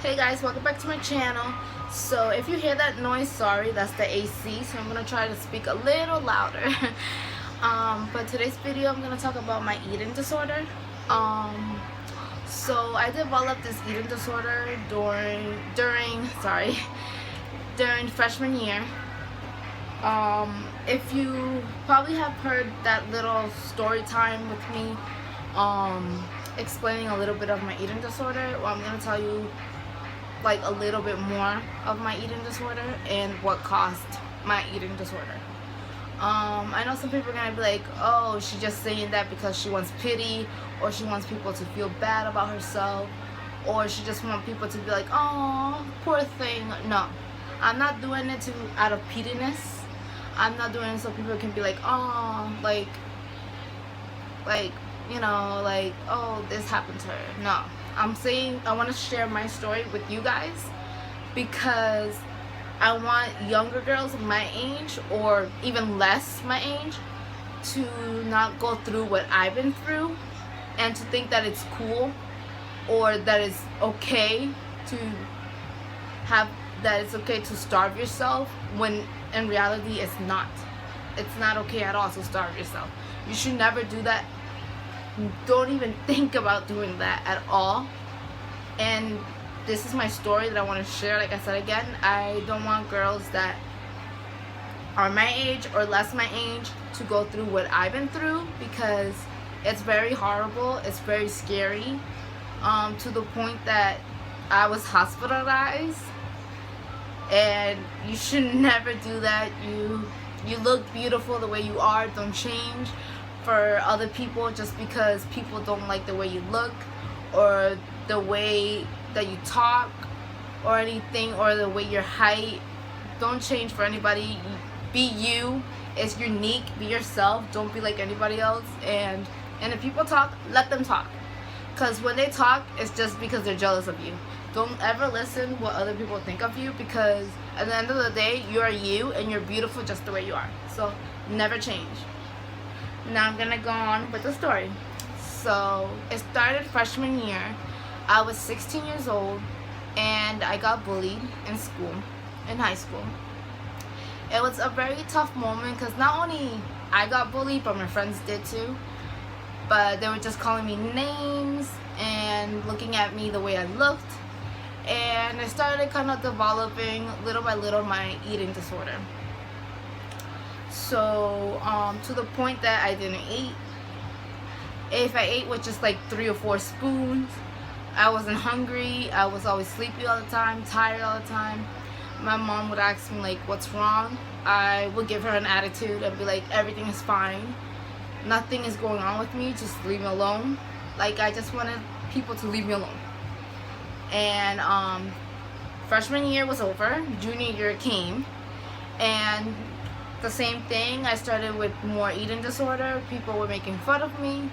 Hey guys, welcome back to my channel. So if you hear that noise, sorry, that's the AC, so I'm gonna try to speak a little louder. But today's video I'm gonna talk about my eating disorder. So I developed this eating disorder during during freshman year. If you probably have heard that little story time with me explaining a little bit of my eating disorder, well, I'm gonna tell you like a little bit more of my eating disorder and what caused my eating disorder. I know some people are gonna be like, oh, she's just saying that because she wants pity, or she wants people to feel bad about herself, or she just wants people to be like, oh, poor thing. No, I'm not doing it out of pityness. I'm not doing it so people can be like, oh, like oh, this happened to her. No, I'm saying I want to share my story with you guys because I want younger girls my age, or even less my age, to not go through what I've been through, and to think that it's cool or that it's okay to starve yourself, when in reality it's not. It's not okay at all to starve yourself. You should never do that. Don't even think about doing that at all. And this is my story that I want to share. Like I said again, I don't want girls that are my age or less my age to go through what I've been through, because it's very horrible. It's very scary, to the point that I was hospitalized. And you should never do that. You look beautiful the way you are. Don't change for other people just because people don't like the way you look, or the way that you talk, or anything, or the way your height. Don't change for anybody. Be you. It's unique. Be yourself. Don't be like anybody else. And if people talk, let them talk, because when they talk, it's just because they're jealous of you. Don't ever listen what other people think of you, because at the end of the day, you are you, and you're beautiful just the way you are. So never change. Now I'm gonna go on with the story. So it started freshman year. I was 16 years old, and I got bullied in school, in high school. It was a very tough moment, because not only I got bullied, but my friends did too. But they were just calling me names and looking at me the way I looked. And I started kind of developing little by little my eating disorder. So to the point that I didn't eat. If I ate with just like 3 or 4 spoons, I wasn't hungry. I was always sleepy all the time, tired all the time. My mom would ask me like, what's wrong? I would give her an attitude and be like, everything is fine. Nothing is going on with me. Just leave me alone. Like, I just wanted people to leave me alone. And freshman year was over. Junior year came. And the same thing. I started with more eating disorder. People were making fun of me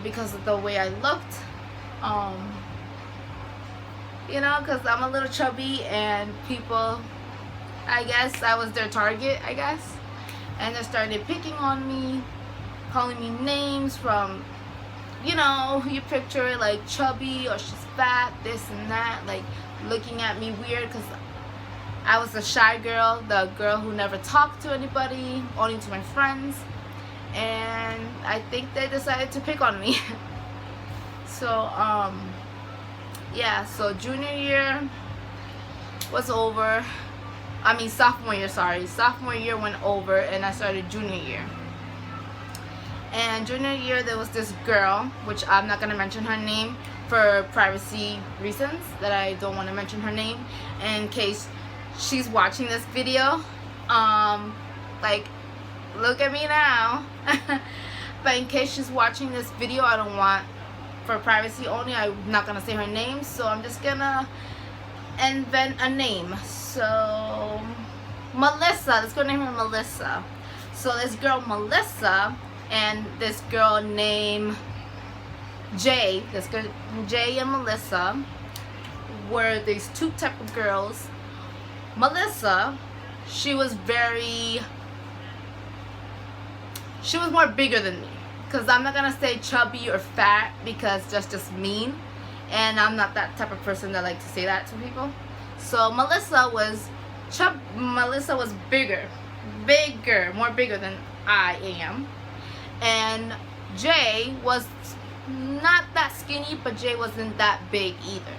because of the way I looked. Because I'm a little chubby, and people, I guess I was their target, I guess. And they started picking on me, calling me names from, you picture it, like chubby, or she's fat, this and that, like looking at me weird, because I was a shy girl, the girl who never talked to anybody, only to my friends. And I think they decided to pick on me. So yeah, so junior year was over. I mean sophomore year, sorry. Sophomore year went over, and I started junior year. And junior year, there was this girl, which I'm not going to mention her name for privacy reasons, that I don't want to mention her name in case she's watching this video. Like, look at me now. But in case she's watching this video, I don't want, for privacy only, I'm not going to say her name, so I'm just going to invent a name. So, Melissa, let's go name her Melissa. So this girl Melissa and this girl named Jay, Jay and Melissa, were these two type of girls. Melissa, she was more bigger than me, because I'm not gonna say chubby or fat, because that's just mean. and I'm not that type of person that like to say that to people. So Melissa was bigger, more bigger than I am, and Jay was not that skinny, but Jay wasn't that big either.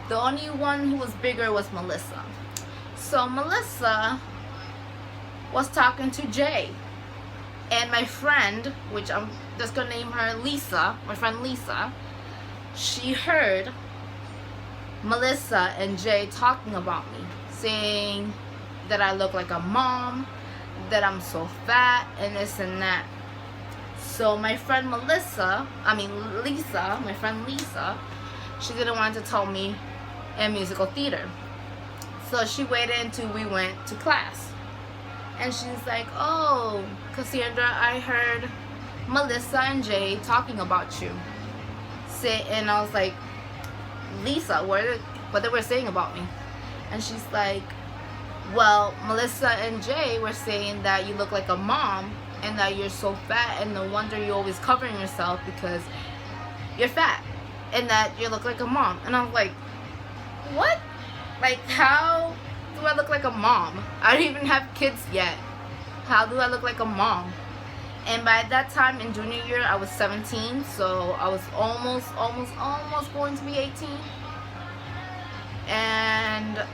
The only one who was bigger was Melissa. So Melissa was talking to Jay, and my friend, which I'm just gonna name her Lisa, my friend Lisa, she heard Melissa and Jay talking about me, saying that I look like a mom, that I'm so fat, and this and that. So my friend Lisa, my friend Lisa, she didn't want to tell me in musical theater. So she waited until we went to class. And she's like, oh, Cassandra, I heard Melissa and Jay talking about you. And I was like, Lisa, what they were saying about me? And she's like, well, Melissa and Jay were saying that you look like a mom and that you're so fat, and no wonder you're always covering yourself because you're fat and that you look like a mom. And I was like, what? Like, how do I look like a mom? I don't even have kids yet. How do I look like a mom? And by that time in junior year, I was 17, so I was almost going to be 18. And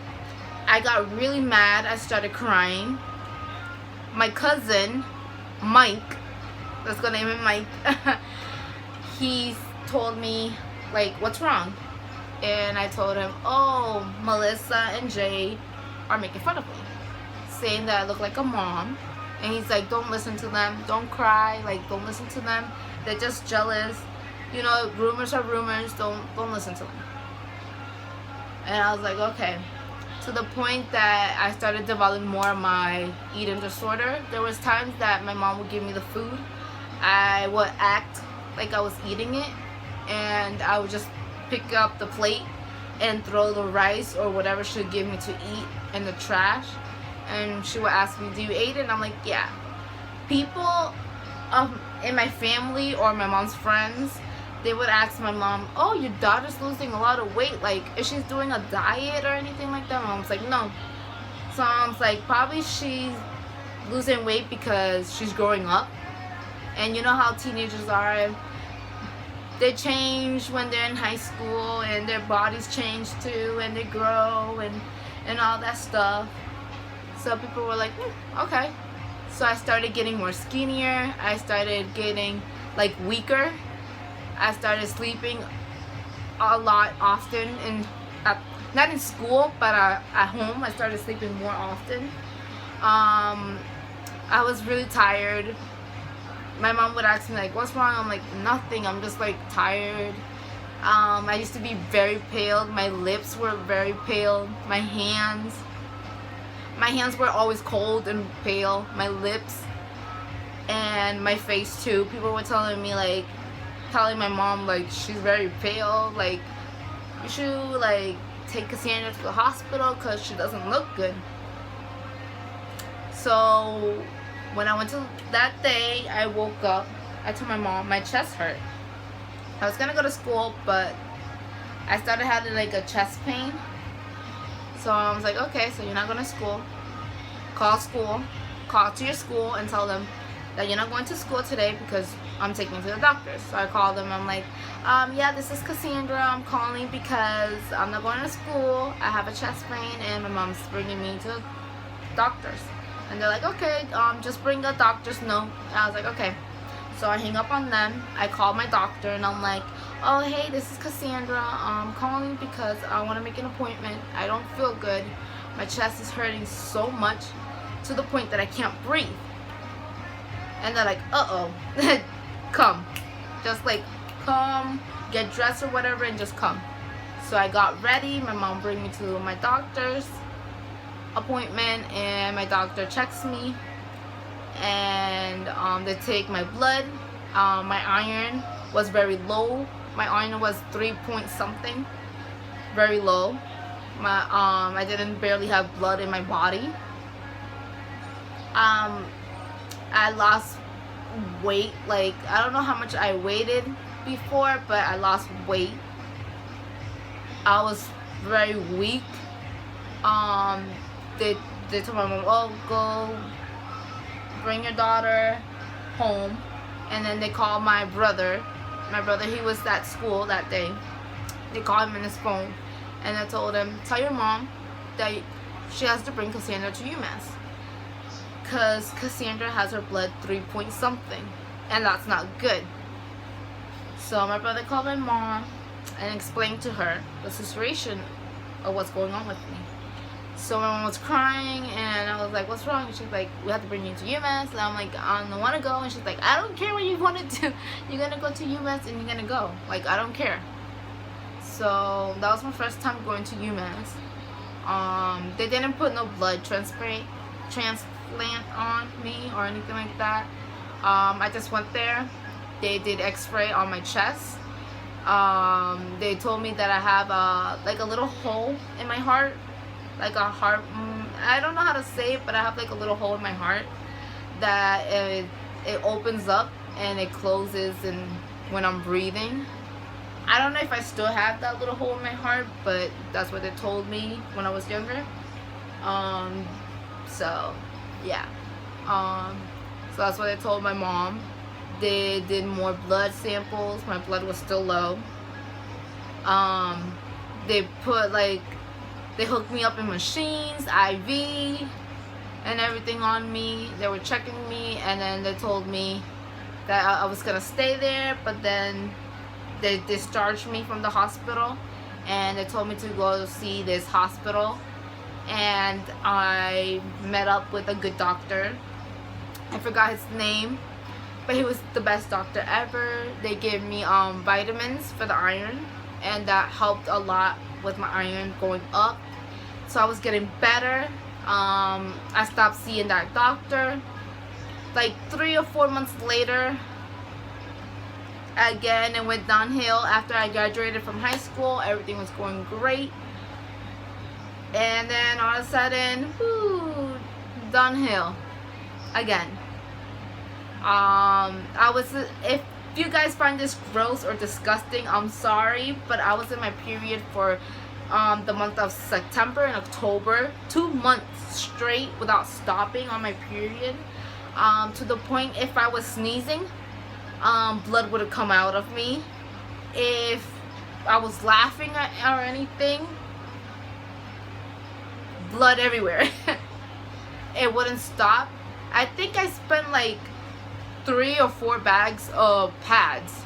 I got really mad. I started crying. My cousin, Mike, let's go name him Mike, he told me, like, what's wrong? And I told him, oh, Melissa and Jay are making fun of me, saying that I look like a mom. And he's like, don't listen to them, don't cry, like, don't listen to them, they're just jealous, you know, rumors are rumors, don't listen to them. And I was like, okay. To the point that I started developing more of my eating disorder. There was times that my mom would give me the food, I would act like I was eating it, and I would just pick up the plate and throw the rice or whatever she would give me to eat in the trash. And she would ask me, do you eat it? And I'm like, yeah. People in my family or my mom's friends, they would ask my mom, oh, your daughter's losing a lot of weight, like, is she doing a diet or anything like that? My mom's like, no. So mom's like, probably she's losing weight because she's growing up. And you know how teenagers are, they change when they're in high school, and their bodies change too, and they grow and all that stuff. So people were like, okay. So I started getting more skinnier. I started getting like weaker. I started sleeping a lot often, not in school, but at home. I started sleeping more often. I was really tired. My mom would ask me, like, what's wrong? I'm like, nothing, I'm just like tired. I used to be very pale. My lips were very pale. My hands were always cold and pale. My lips and my face too. People were telling me, like, telling my mom, like, she's very pale, like, you should, like, take Cassandra to the hospital because she doesn't look good. So when I went to that day, I woke up, I told my mom my chest hurt. I was gonna go to school, but I started having like a chest pain. So I was like, okay, so you're not going to school. Call to your school and tell them that you're not going to school today because I'm taking you to the doctor. So I called them. I'm like, yeah, this is Cassandra. I'm calling because I'm not going to school. I have a chest pain and my mom's bringing me to doctors. And they're like, okay, just bring a doctor's note. And I was like, okay. So I hang up on them. I call my doctor and I'm like, oh, hey, this is Cassandra. I'm calling because I want to make an appointment. I don't feel good. My chest is hurting so much to the point that I can't breathe. And they're like, uh-oh, come. Just like, come, get dressed or whatever and just come. So I got ready. My mom bring me to my doctor's appointment and my doctor checks me. And they take my blood. My iron was very low. My iron was 3 point something, very low. I didn't barely have blood in my body. I lost weight. Like, I don't know how much I weighed before, but I lost weight. I was very weak. Um, they told my mom, oh, go bring your daughter home. And then they called my brother. My brother, he was at school that day. They called him on his phone, and I told him, tell your mom that she has to bring Cassandra to UMass, because Cassandra has her blood 3 point something, and that's not good. So my brother called my mom and explained to her the situation of what's going on with me. So my mom was crying, and I was like, what's wrong? And she's like, we have to bring you to UMass. And I'm like, I don't want to go. And she's like, I don't care what you want to do. You're going to go to UMass and you're going to go. Like, I don't care. So that was my first time going to UMass. They didn't put no blood transplant on me or anything like that. I just went there. They did x-ray on my chest. They told me that I have like a little hole in my heart. Like a heart, I don't know how to say it, but I have like a little hole in my heart that it opens up and it closes and when I'm breathing. I don't know if I still have that little hole in my heart, but that's what they told me when I was younger. So yeah. So that's what they told my mom. They did more blood samples. My blood was still low. They put like, they hooked me up in machines, IV, and everything on me. They were checking me, and then they told me that I was gonna stay there, but then they discharged me from the hospital, and they told me to go see this hospital. And I met up with a good doctor. I forgot his name, but he was the best doctor ever. They gave me vitamins for the iron, and that helped a lot with my iron going up. So I was getting better. I stopped seeing that doctor. Like 3 or 4 months later, again it went downhill. After I graduated from high school, everything was going great, and then all of a sudden, downhill again. If you guys find this gross or disgusting, I'm sorry, but I was in my period for the month of September and October, 2 months straight without stopping on my period, to the point if I was sneezing, blood would have come out of me. If I was laughing or anything, blood everywhere. It wouldn't stop. I think I spent like 3 or 4 bags of pads,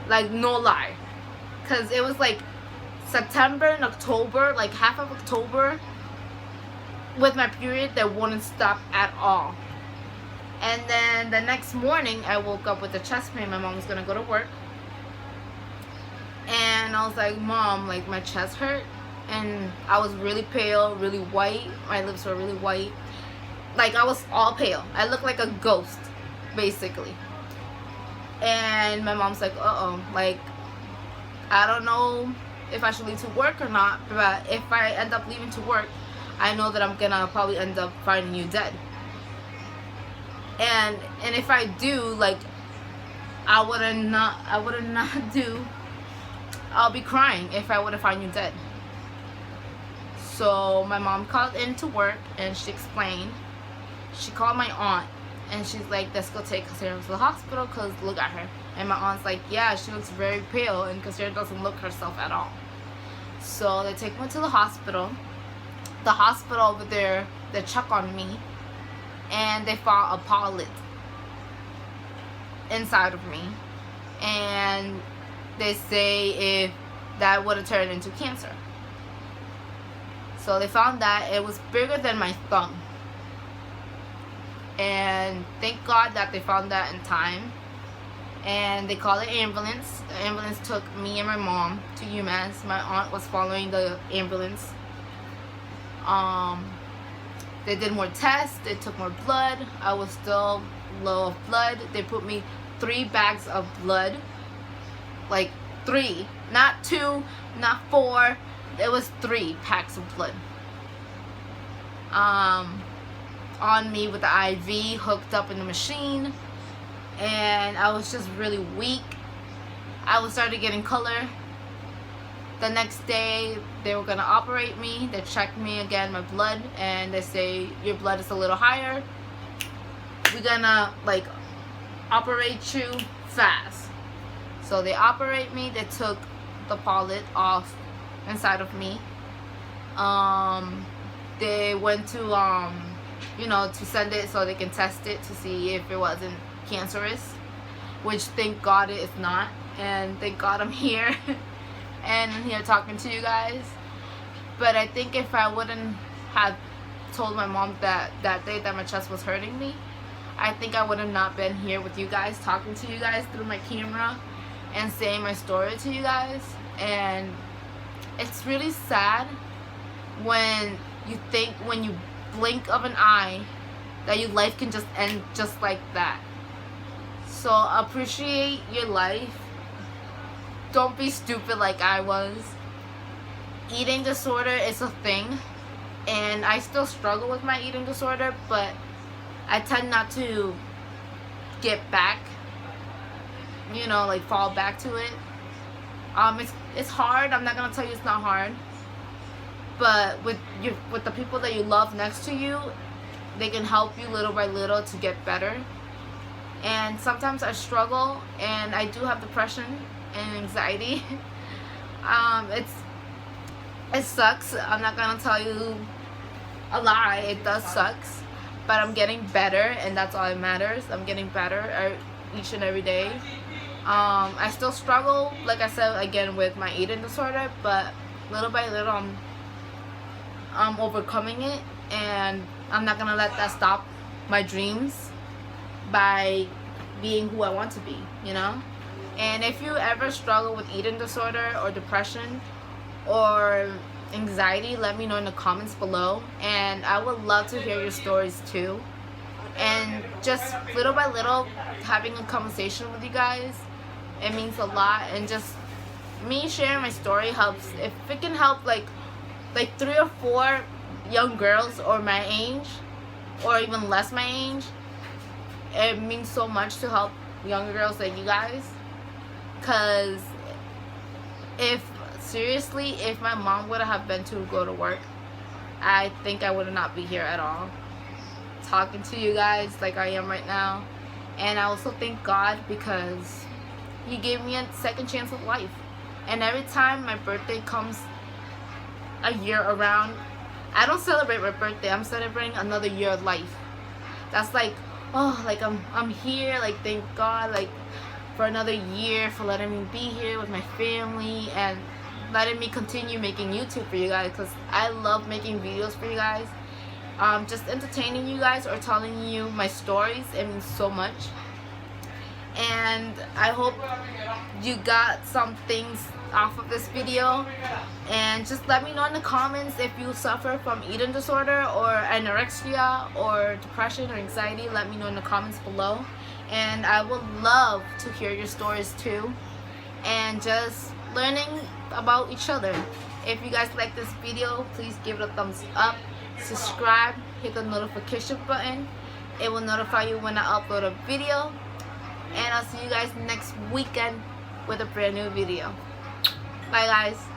like no lie, because it was like September and October, like half of October, with my period that wouldn't stop at all. And then the next morning I woke up with a chest pain. My mom was gonna go to work, and I was like, Mom, like my chest hurt, and I was really pale, really white. My lips were really white, like I was all pale. I looked like a ghost basically. And my mom's like, like I don't know if I should leave to work or not, but if I end up leaving to work, I know that I'm gonna probably end up finding you dead. And if I do, like I wouldn't not do, I'll be crying if I would have found you dead. So my mom called in to work, and she explained. She called my aunt, and she's like, let's go take Cassandra to the hospital, because look at her. And my aunt's like, yeah, she looks very pale, and Cassandra doesn't look herself at all. So they take me to the hospital. The hospital over there, they check on me, and they found a polyp inside of me. And they say if that would have turned into cancer. So they found that it was bigger than my thumb. And thank God that they found that in time. And they called an ambulance. The ambulance took me and my mom to UMass. My aunt was following the ambulance. They did more tests. They took more blood. I was still low of blood. They put me 3 bags of blood. Like 3. Not 2, not 4. It was 3 packs of blood. On me with the IV hooked up in the machine, and I was just really weak. I was started getting color, The next day they were gonna operate me. They checked me again, my blood, and they say your blood is a little higher. We're gonna like operate you fast. So they operate me. They took the polyp off inside of me. They went to to send it so they can test it to see if it wasn't cancerous, which thank God it is not, and thank God I'm here and I'm here talking to you guys. But I think if I wouldn't have told my mom that day that my chest was hurting me, I think I would have not been here with you guys, talking to you guys through my camera and saying my story to you guys. And it's really sad when you think, when you blink of an eye, that your life can just end just like that. So appreciate your life. Don't be stupid like I was. Eating disorder is a thing, and I still struggle with my eating disorder, but I tend not to get back, like fall back to it. It's hard. I'm not gonna tell you it's not hard, but with the people that you love next to you, they can help you little by little to get better. And sometimes I struggle, and I do have depression and anxiety. It sucks. I'm not gonna tell you a lie. It does sucks, but I'm getting better, and that's all that matters. I'm getting better each and every day. I still struggle, like I said again, with my eating disorder, but little by little I'm overcoming it, and I'm not gonna let that stop my dreams by being who I want to be, And if you ever struggle with eating disorder or depression or anxiety, let me know in the comments below, and I would love to hear your stories too. And just little by little having a conversation with you guys, it means a lot. And just me sharing my story helps. If it can help like 3 or 4 young girls or my age, or even less my age, it means so much to help younger girls like you guys. Because if my mom would have been to go to work, I think I would not be here at all, talking to you guys like I am right now. And I also thank God, because He gave me a second chance of life. And every time my birthday comes a year around, I don't celebrate my birthday. I'm celebrating another year of life. That's like, oh, like I'm here, like thank God, like for another year, for letting me be here with my family and letting me continue making YouTube for you guys, because I love making videos for you guys. Just entertaining you guys or telling you my stories, it means so much. And I hope you got some things off of this video, and just let me know in the comments if you suffer from eating disorder or anorexia or depression or anxiety. Let me know in the comments below, and I would love to hear your stories too, and just learning about each other. If you guys like this video, please give it a thumbs up, subscribe, hit the notification button. It will notify you when I upload a video, and I'll see you guys next weekend with a brand new video. Bye guys.